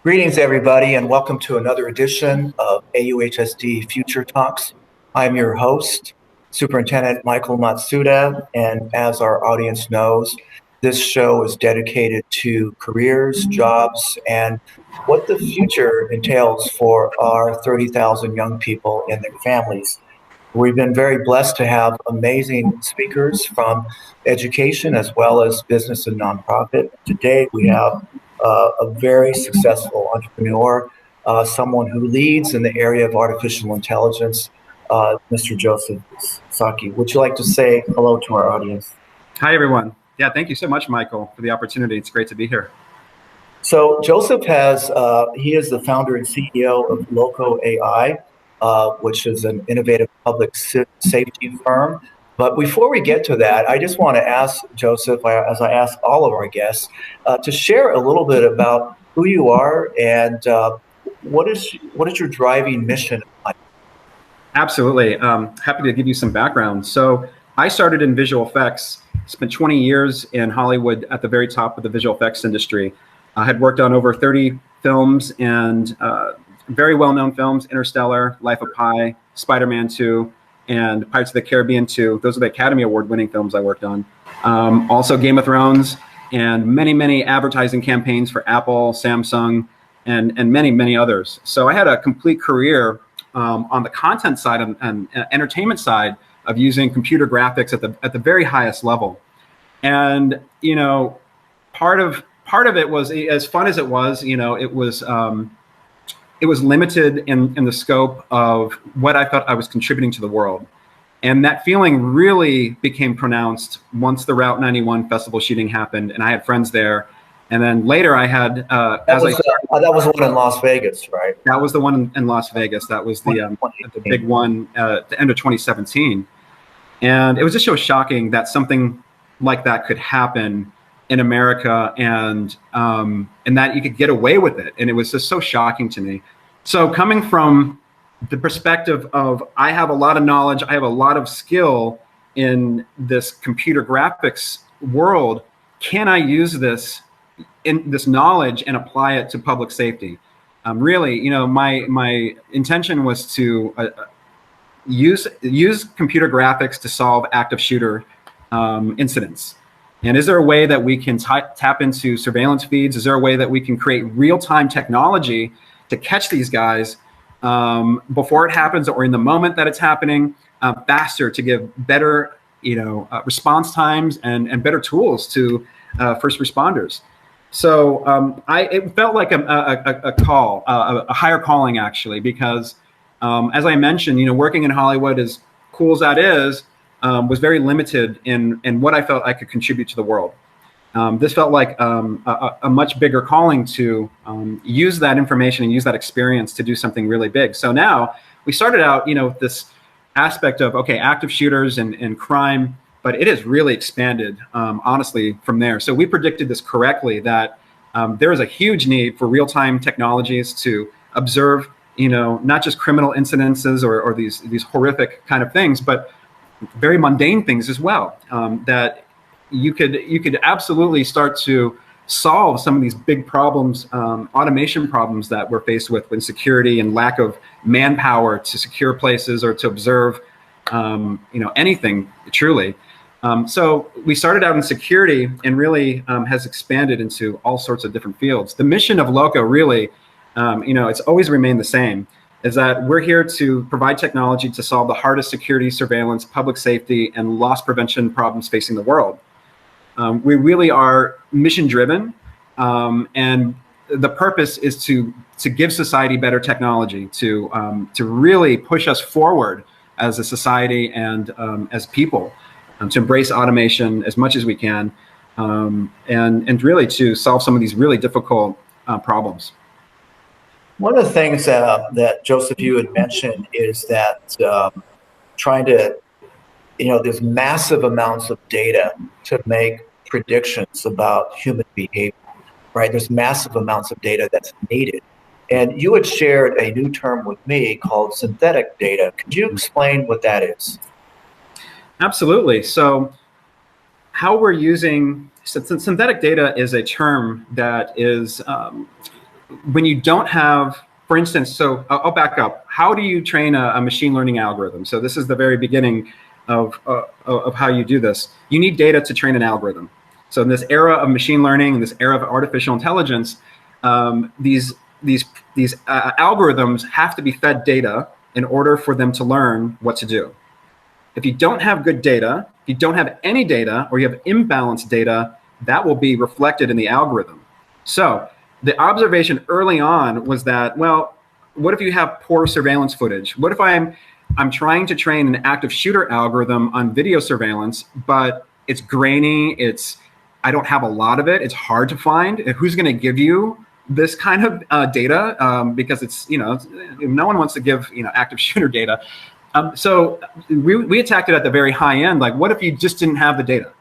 Greetings, everybody, and welcome to another edition of AUHSD Future Talks. I'm your host, Superintendent Matsuda, and as our audience knows, this show is dedicated to careers, jobs, and what the future entails for our 30,000 young people and their families. We've been very blessed to have amazing speakers from education as well as business and nonprofit. Today, we have a very successful entrepreneur, someone who leads in the area of artificial intelligence, Mr. Joseph Zaki. Would you like to say hello to our audience? Hi, everyone. Yeah, thank you so much, Michael, for the opportunity. It's great to be here. So Joseph he is the founder and CEO of Loko AI, which is an innovative public safety firm. But before we get to that, I just want to ask Joseph, as I ask all of our guests, to share a little bit about who you are and what is your driving mission? Absolutely. Happy to give you some background. So I started in visual effects, spent 20 years in Hollywood at the very top of the visual effects industry. I had worked on over 30 films and very well-known films: Interstellar, Life of Pi, Spider-Man 2, and Pirates of the Caribbean 2. Those are the Academy Award-winning films I worked on. Also Game of Thrones and many, many advertising campaigns for Apple, Samsung, and many, many others. So I had a complete career on the content side and entertainment side of using computer graphics at the very highest level. And, you know, part of it was, as fun as it was, you know, it was limited in the scope of what I thought I was contributing to the world. And that feeling really became pronounced once the Route 91 festival shooting happened, and I had friends there. And then later I had, that was the one in Las Vegas, right? That was the one in Las Vegas. That was the big one at the end of 2017. And it was just so shocking that something like that could happen in America, and that you could get away with it. And it was just so shocking to me. So coming from the perspective of, I have a lot of knowledge, I have a lot of skill in this computer graphics world, can I use this knowledge and apply it to public safety? Really, you know, my intention was to use computer graphics to solve active shooter incidents. And is there a way that we can tap into surveillance feeds? Is there a way that we can create real-time technology to catch these guys before it happens or in the moment that it's happening, faster, to give better, response times and better tools to first responders? So it felt like a call, a higher calling, actually, because as I mentioned, working in Hollywood, as cool as that is, was very limited in what I felt I could contribute to the world. This felt like a much bigger calling to use that information and use that experience to do something really big. So now we started out, this aspect of, okay, active shooters and crime, but it has really expanded, honestly, from there. So we predicted this correctly, that there is a huge need for real-time technologies to observe, not just criminal incidences or these horrific kind of things, but very mundane things as well, that you could absolutely start to solve some of these big problems, automation problems that we're faced with insecurity and lack of manpower to secure places or to observe, anything truly. So we started out in security and really has expanded into all sorts of different fields. The mission of Loko really, it's always remained the same, is that we're here to provide technology to solve the hardest security, surveillance, public safety, and loss prevention problems facing the world. We really are mission driven, and the purpose is to give society better technology, to really push us forward as a society and as people, to embrace automation as much as we can, and really to solve some of these really difficult problems. One of the things that Joseph, you had mentioned is that trying to, there's massive amounts of data to make predictions about human behavior, right? There's massive amounts of data that's needed. And you had shared a new term with me called synthetic data. Could you explain what that is? Absolutely. So how we're using synthetic data is a term that is when you don't have, for instance, so I'll back up. How do you train a machine learning algorithm? So this is the very beginning of how you do this. You need data to train an algorithm. So in this era of machine learning, in this era of artificial intelligence, these algorithms have to be fed data in order for them to learn what to do. If you don't have good data, if you don't have any data, or you have imbalanced data, that will be reflected in the algorithm. So the observation early on was that, well, what if you have poor surveillance footage? What if I'm trying to train an active shooter algorithm on video surveillance, but it's grainy, I don't have a lot of it, it's hard to find. Who's going to give you this kind of data? Because it's, no one wants to give, active shooter data. So we attacked it at the very high end. Like, what if you just didn't have the data?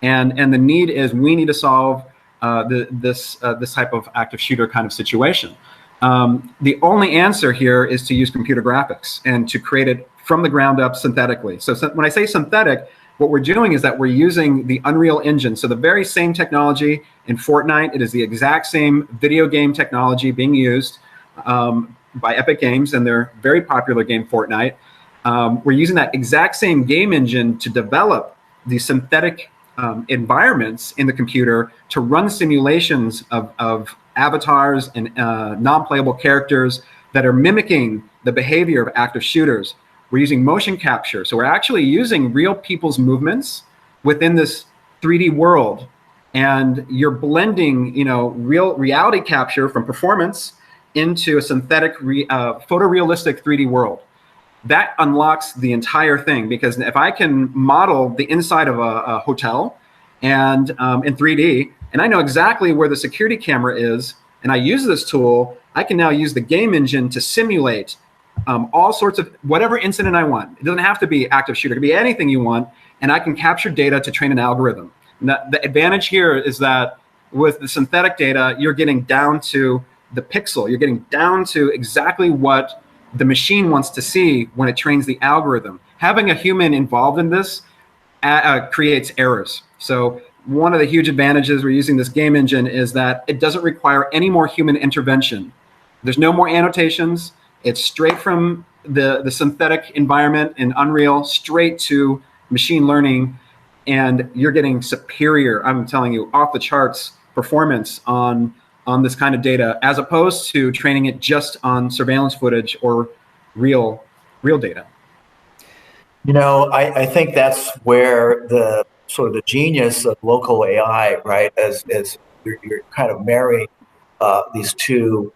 And the need is, we need to solve this type of active shooter kind of situation. The only answer here is to use computer graphics and to create it from the ground up synthetically. So when I say synthetic, what we're doing is that we're using the Unreal Engine. So the very same technology in Fortnite, it is the exact same video game technology being used by Epic Games and their very popular game Fortnite. We're using that exact same game engine to develop the synthetic environments in the computer to run simulations of avatars and non-playable characters that are mimicking the behavior of active shooters. We're using motion capture. So we're actually using real people's movements within this 3D world. And you're blending, real reality capture from performance into a synthetic, photorealistic 3D world. That unlocks the entire thing, because if I can model the inside of a hotel and in 3D, and I know exactly where the security camera is, and I use this tool, I can now use the game engine to simulate all sorts of whatever incident I want. It doesn't have to be active shooter, it could be anything you want, and I can capture data to train an algorithm. Now, the advantage here is that with the synthetic data, you're getting down to the pixel. You're getting down to exactly what the machine wants to see when it trains the algorithm. Having a human involved in this creates errors. So one of the huge advantages we're using this game engine is that it doesn't require any more human intervention. There's no more annotations. It's straight from the synthetic environment in Unreal, straight to machine learning, and you're getting superior, I'm telling you, off the charts performance on this kind of data, as opposed to training it just on surveillance footage or real data. I think that's where the sort of the genius of Loko AI, right, as you're kind of marrying these two,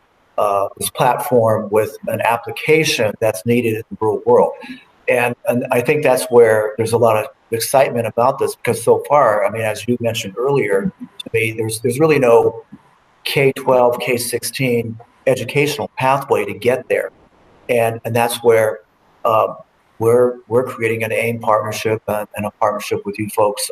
this platform with an application that's needed in the real world. And I think that's where there's a lot of excitement about this, because so far, I mean, as you mentioned earlier, to me, there's really no K-12, K-16 educational pathway to get there. And that's where we're creating an AIM partnership and a partnership with you folks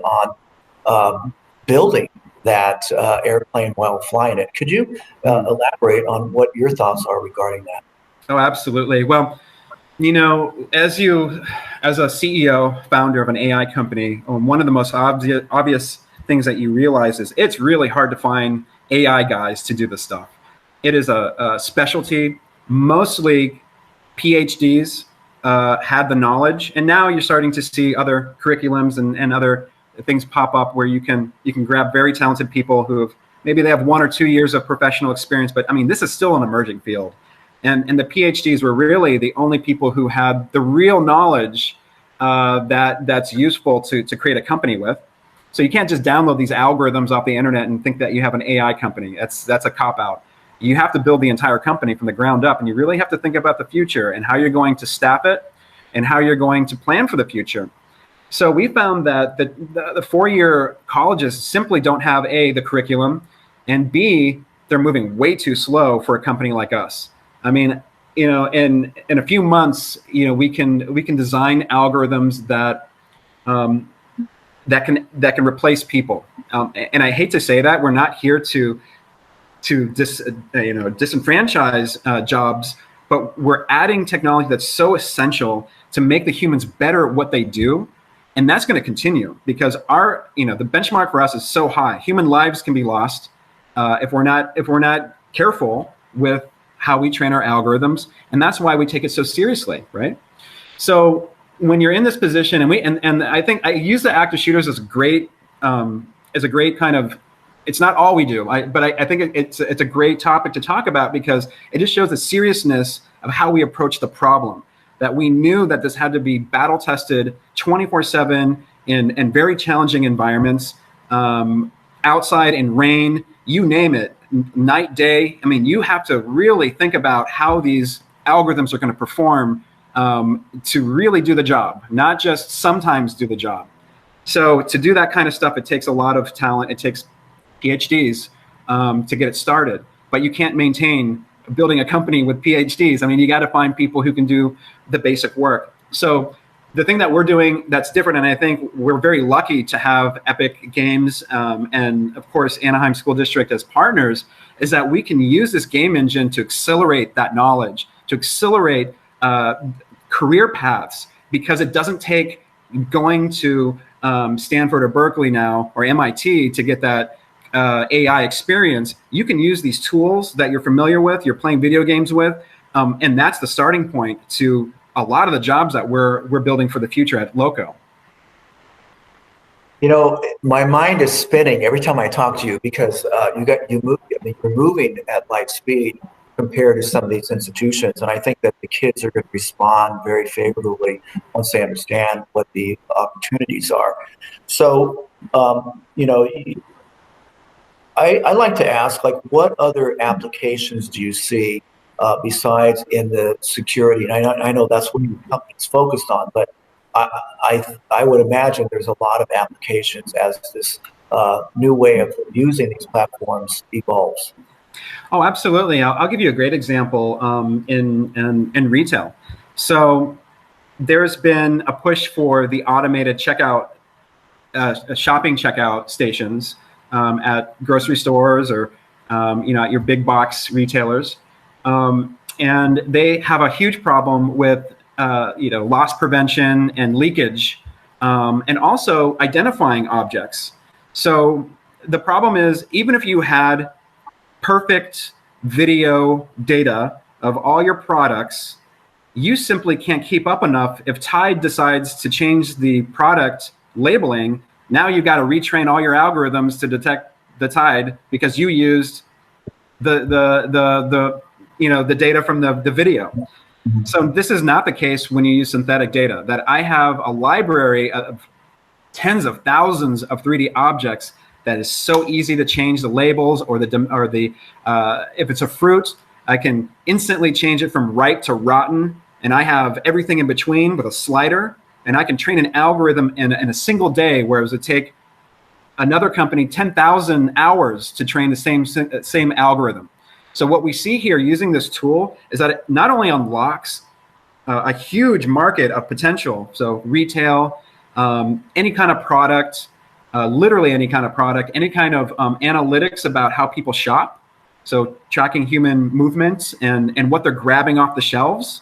on building that airplane while flying it. Could you elaborate on what your thoughts are regarding that? Oh, absolutely. Well, as a CEO, founder of an AI company, one of the most obvious things that you realize is it's really hard to find AI guys to do this stuff. It is a specialty. Mostly PhDs had the knowledge, and now you're starting to see other curriculums and other things pop up where you can grab very talented people who maybe they have 1 or 2 years of professional experience, but I mean, this is still an emerging field. And the PhDs were really the only people who had the real knowledge that's useful to create a company with. So you can't just download these algorithms off the internet and think that you have an AI company. That's a cop-out. You have to build the entire company from the ground up, and you really have to think about the future and how you're going to staff it and how you're going to plan for the future. So we found that the 4-year colleges simply don't have A, the curriculum, and B, they're moving way too slow for a company like us. I mean, in a few months, we can design algorithms that can replace people. And I hate to say that, we're not here to disenfranchise jobs, but we're adding technology that's so essential to make the humans better at what they do. And that's going to continue, because the benchmark for us is so high. Human lives can be lost if we're not careful. with how we train our algorithms, and that's why we take it so seriously, right? So when you're in this position, and I think I use the active shooters as a great kind of, it's not all we do, but I think it's a great topic to talk about, because it just shows the seriousness of how we approach the problem. That we knew that this had to be battle tested 24/7 in very challenging environments, outside in rain, you name it, night, day. I mean, you have to really think about how these algorithms are going to perform to really do the job, not just sometimes do the job. So to do that kind of stuff, it takes a lot of talent. It takes PhDs to get it started, but you can't maintain building a company with PhDs. I mean, you got to find people who can do the basic work. So the thing that we're doing that's different, and I think we're very lucky to have Epic Games and of course Anaheim School District as partners, is that we can use this game engine to accelerate that knowledge, to accelerate career paths, because it doesn't take going to Stanford or Berkeley now, or MIT, to get that AI experience. You can use these tools that you're familiar with, you're playing video games with, and that's the starting point to a lot of the jobs that we're building for the future at Loko. You know, my mind is spinning every time I talk to you, because you're moving at light speed compared to some of these institutions, and I think that the kids are going to respond very favorably once they understand what the opportunities are. So, you know, I like to ask, like, what other applications do you see besides in the security? And I know that's what your company's focused on, but I would imagine there's a lot of applications as this new way of using these platforms evolves. Oh, absolutely. I'll give you a great example in retail. So there's been a push for the automated checkout, shopping checkout stations at grocery stores, or you know, at your big box retailers, and they have a huge problem with you know, loss prevention and leakage, and also identifying objects. So the problem is, even if you had perfect video data of all your products, you simply can't keep up enough. If Tide decides to change the product labeling, now you've got to retrain all your algorithms to detect the Tide, because you used the you know, the data from the video. So this is not the case when you use synthetic data. That I have a library of tens of thousands of 3D objects that is so easy to change the labels, or if it's a fruit, I can instantly change it from ripe to rotten, and I have everything in between with a slider, and I can train an algorithm in a single day, whereas it would take another company 10,000 hours to train the same algorithm. So what we see here using this tool is that it not only unlocks a huge market of potential, so retail, any kind of product, literally any kind of product, any kind of analytics about how people shop, so tracking human movements and what they're grabbing off the shelves,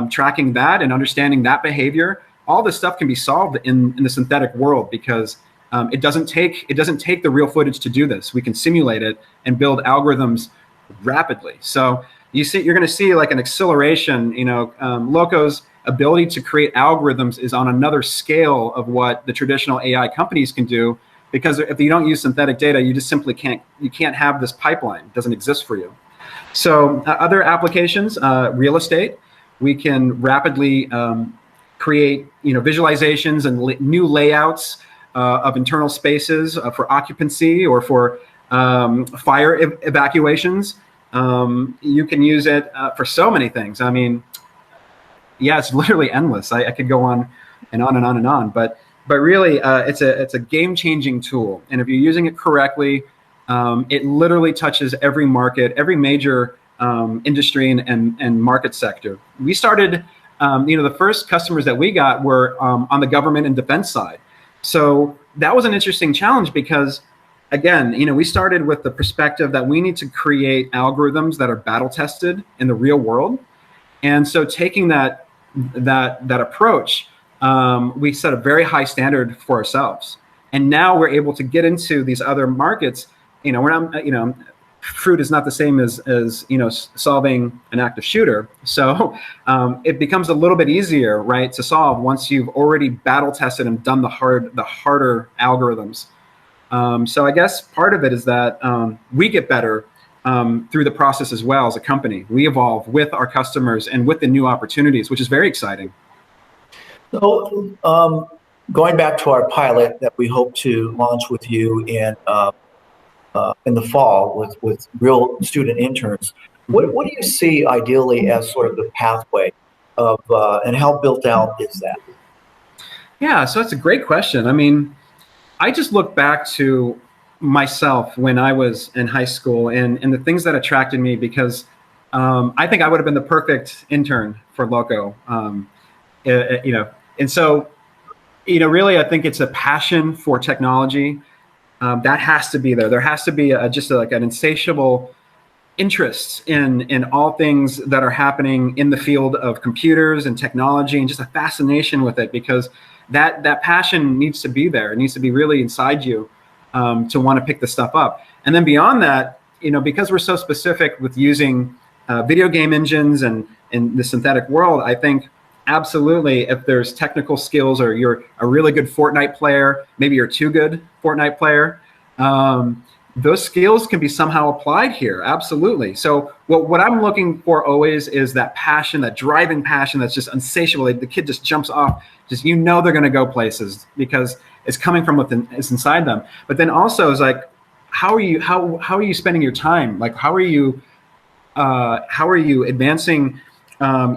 tracking that and understanding that behavior. All this stuff can be solved in the synthetic world, because it doesn't take the real footage to do this. We can simulate it and build algorithms rapidly. So you're going to see like an acceleration. You know, Loko's ability to create algorithms is on another scale of what the traditional AI companies can do, because if you don't use synthetic data, you just simply can't have this pipeline. It doesn't exist for you. So other applications, real estate, we can rapidly create, you know, visualizations and new layouts of internal spaces for occupancy or for fire evacuations. You can use it for so many things. I mean, yeah, it's literally endless. I could go on and on and on and on, but really, it's a game-changing tool, and if you're using it correctly, it literally touches every market, every major industry and market sector. We started, you know, the first customers that we got were on the government and defense side, so that was an interesting challenge, because again, you know, we started with the perspective that we need to create algorithms that are battle tested in the real world, and so taking that approach, we set a very high standard for ourselves, and now we're able to get into these other markets. You know, we're not, you know, fruit is not the same as solving an active shooter. So it becomes a little bit easier, right, to solve once you've already battle tested and done the harder algorithms. So I guess part of it is that we get better through the process as well as a company. We evolve with our customers and with the new opportunities, which is very exciting. So going back to our pilot that we hope to launch with you in the fall with real student interns, what do you see ideally as sort of the pathway of, and how built out is that? Yeah, so that's a great question. I mean, I just look back to myself when I was in high school and the things that attracted me, because I think I would have been the perfect intern for Loko. And so, really, I think it's a passion for technology that has to be there. There has to be just like an insatiable interest in all things that are happening in the field of computers and technology, and just a fascination with it, because that passion needs to be there. It needs to be really inside you to want to pick this stuff up. And then beyond that, because we're so specific with using video game engines and in the synthetic world, I think absolutely, if there's technical skills, or you're a really good Fortnite player, maybe you're too good Fortnite player, those skills can be somehow applied here. Absolutely. So what I'm looking for always is that passion, that driving passion that's just insatiable. The kid just jumps off, just they're going to go places because it's coming from within, it's inside them. But then also is like, how are you spending your time? Like, how are you advancing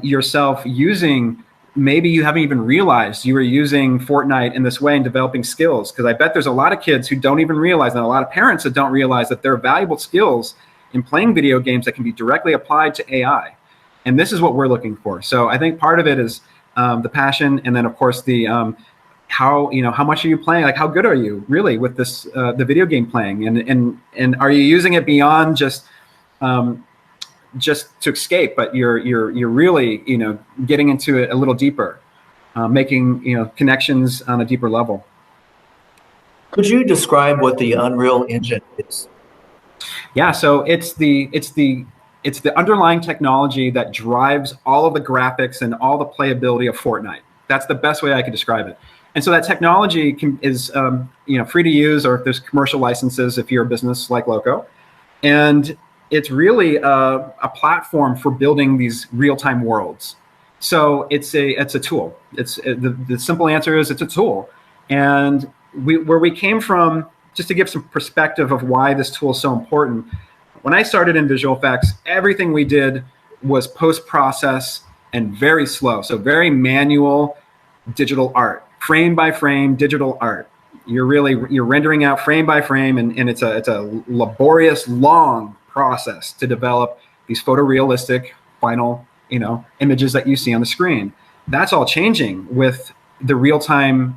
yourself using, maybe you haven't even realized you were using Fortnite in this way and developing skills? Because I bet there's a lot of kids who don't even realize, and a lot of parents that don't realize that there are valuable skills in playing video games that can be directly applied to AI. And this is what we're looking for. So I think part of it is the passion, and then of course the how much are you playing? Like, how good are you really with this the video game playing, and are you using it beyond just to escape, but you're really getting into it a little deeper, making connections on a deeper level. Could you describe what the Unreal Engine is? Yeah, so it's the underlying technology that drives all of the graphics and all the playability of Fortnite. That's the best way I could describe it. And so that technology is free to use, or if there's commercial licenses if you're a business like Loko, and it's really a platform for building these real-time worlds. So it's a tool. The simple answer is it's a tool. And where we came from, just to give some perspective of why this tool is so important. When I started in visual effects, everything we did was post-process and very slow. So very manual digital art, frame by frame digital art. You're rendering out frame by frame, and it's a laborious, long process to develop these photorealistic final images that you see on the screen. That's all changing with the real-time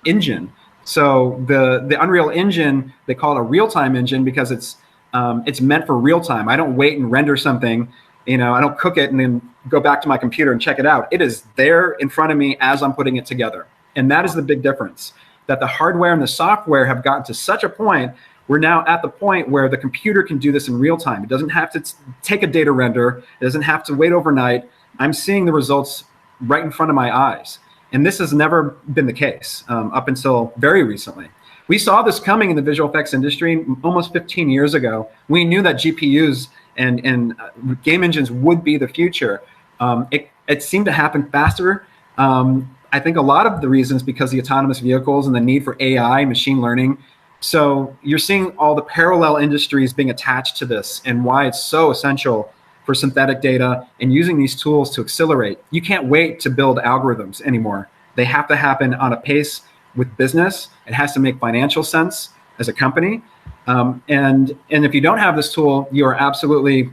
engine. So the Unreal Engine, they call it a real-time engine because it's meant for real time. I don't wait and render something, I don't cook it and then go back to my computer and check it out. It is there in front of me as I'm putting it together. And that is the big difference, that the hardware and the software have gotten to such a point. We're now at the point where the computer can do this in real time. It doesn't have to take a data render. It doesn't have to wait overnight. I'm seeing the results right in front of my eyes. And this has never been the case up until very recently. We saw this coming in the visual effects industry almost 15 years ago. We knew that GPUs and game engines would be the future. It seemed to happen faster. I think a lot of the reasons because the autonomous vehicles and the need for AI, machine learning. So you're seeing all the parallel industries being attached to this, and why it's so essential for synthetic data and using these tools to accelerate. You can't wait to build algorithms anymore. They have to happen on a pace with business. It has to make financial sense as a company. And if you don't have this tool, you're absolutely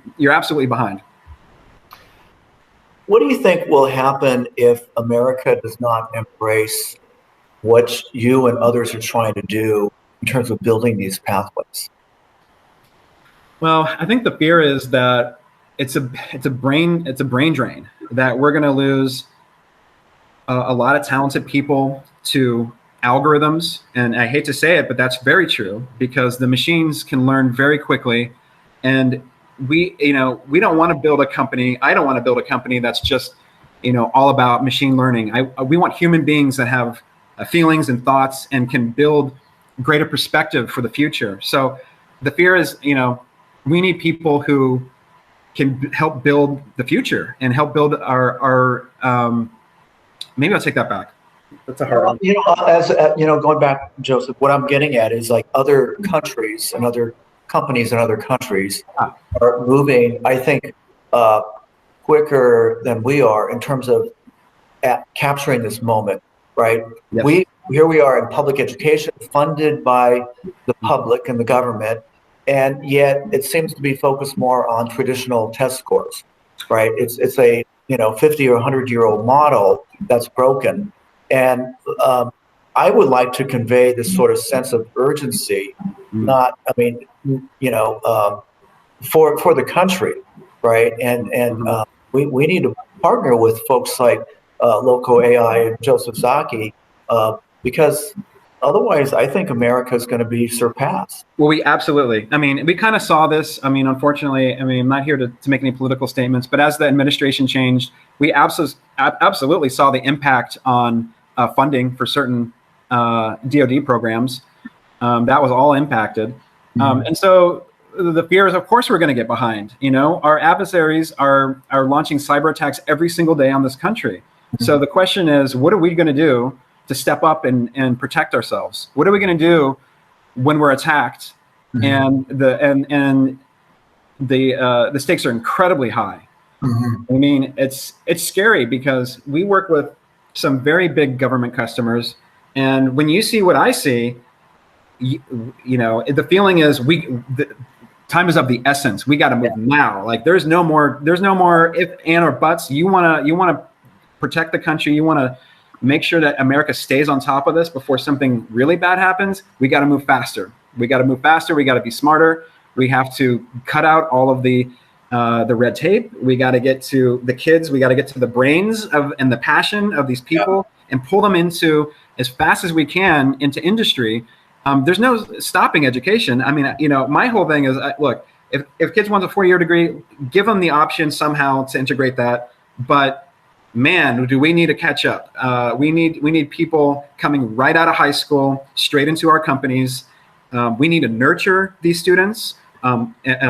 behind. What do you think will happen if America does not embrace what you and others are trying to do in terms of building these pathways? Well, I think the fear is that it's a brain drain, that we're going to lose a lot of talented people to algorithms. And I hate to say it, but that's very true, because the machines can learn very quickly. And we don't want to build a company. I don't want to build a company that's just, all about machine learning. We want human beings that have feelings and thoughts and can build greater perspective for the future. So the fear is, we need people who can help build the future and help build our maybe I'll take that back. That's a hard one. As going back, Joseph, what I'm getting at is like other countries and other companies in other countries are moving, I think, quicker than we are in terms of capturing this moment, right? Yes. Here we are in public education, funded by the public and the government, and yet it seems to be focused more on traditional test scores, right? It's a 50 or 100-year-old model that's broken, and I would like to convey this sort of sense of urgency, for the country, right? And we need to partner with folks like Loko AI and Joseph Zaki, because otherwise I think America is going to be surpassed. Well, we absolutely. We kind of saw this. Unfortunately, I'm not here to make any political statements, but as the administration changed, we absolutely saw the impact on funding for certain DoD programs. That was all impacted. And so the fear is, of course, we're going to get behind. Our adversaries are launching cyber attacks every single day on this country. So the question is, what are we going to do to step up and protect ourselves? What are we going to do when we're attacked? And the stakes are incredibly high. It's scary because we work with some very big government customers, and when you see what I see, the feeling is time is of the essence. We got to move now. Like there's no more if, and, or buts. You want to protect the country. You want to make sure that America stays on top of this before something really bad happens. We got to move faster. We got to be smarter. We have to cut out all of the red tape. We got to get to the kids. We got to get to the brains and the passion of these people and pull them into, as fast as we can, into industry. There's no stopping education. My whole thing is, look, if kids want a 4-year degree, give them the option somehow to integrate that. But man, do we need to catch up? We need people coming right out of high school, straight into our companies. We need to nurture these students,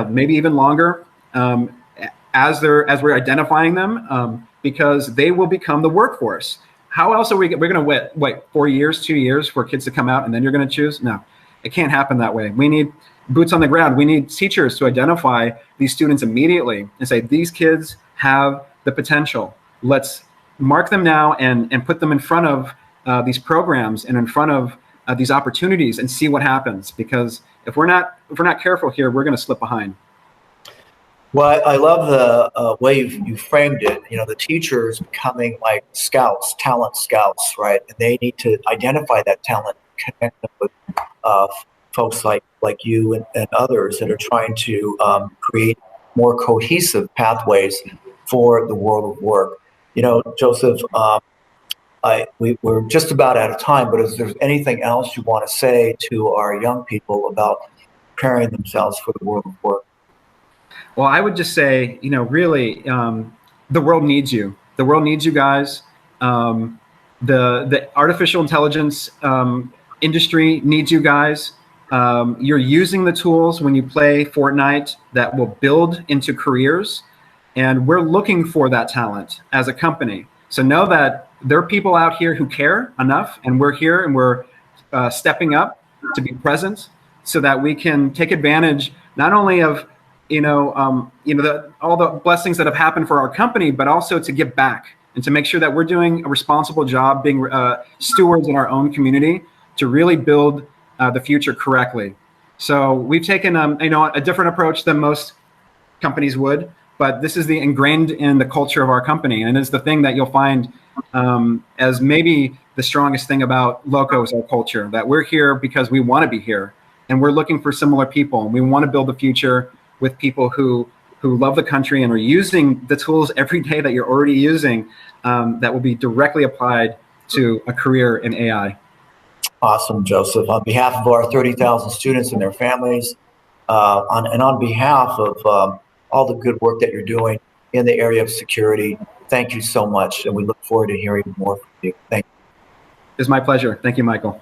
maybe even longer, as we're identifying them, because they will become the workforce. How else are we're going to wait 4 years, 2 years for kids to come out and then you're going to choose? No, it can't happen that way. We need boots on the ground. We need teachers to identify these students immediately and say, these kids have the potential. Let's mark them now and put them in front of these programs and in front of these opportunities and see what happens. Because if we're not careful here, we're going to slip behind. Well, I love the way you framed it. The teachers becoming like scouts, talent scouts, right? And they need to identify that talent, connect them with folks like you and others that are trying to create more cohesive pathways for the world of work. Joseph, we're just about out of time, but is there anything else you want to say to our young people about preparing themselves for the world of work? Well, I would just say, really, the world needs you. The world needs you guys. The artificial intelligence industry needs you guys. You're using the tools when you play Fortnite that will build into careers. And we're looking for that talent as a company. So know that there are people out here who care enough, and we're here and we're stepping up to be present so that we can take advantage not only of all the blessings that have happened for our company, but also to give back and to make sure that we're doing a responsible job being stewards in our own community to really build the future correctly. So we've taken a different approach than most companies would, but this is the ingrained in the culture of our company, and it's the thing that you'll find as maybe the strongest thing about Loko is our culture, that we're here because we want to be here, and we're looking for similar people, and we want to build the future with people who love the country and are using the tools every day that you're already using that will be directly applied to a career in AI. Awesome, Joseph. On behalf of our 30,000 students and their families, and on behalf of all the good work that you're doing in the area of security, thank you so much, and we look forward to hearing more from you. Thank you. It's my pleasure. Thank you, Michael.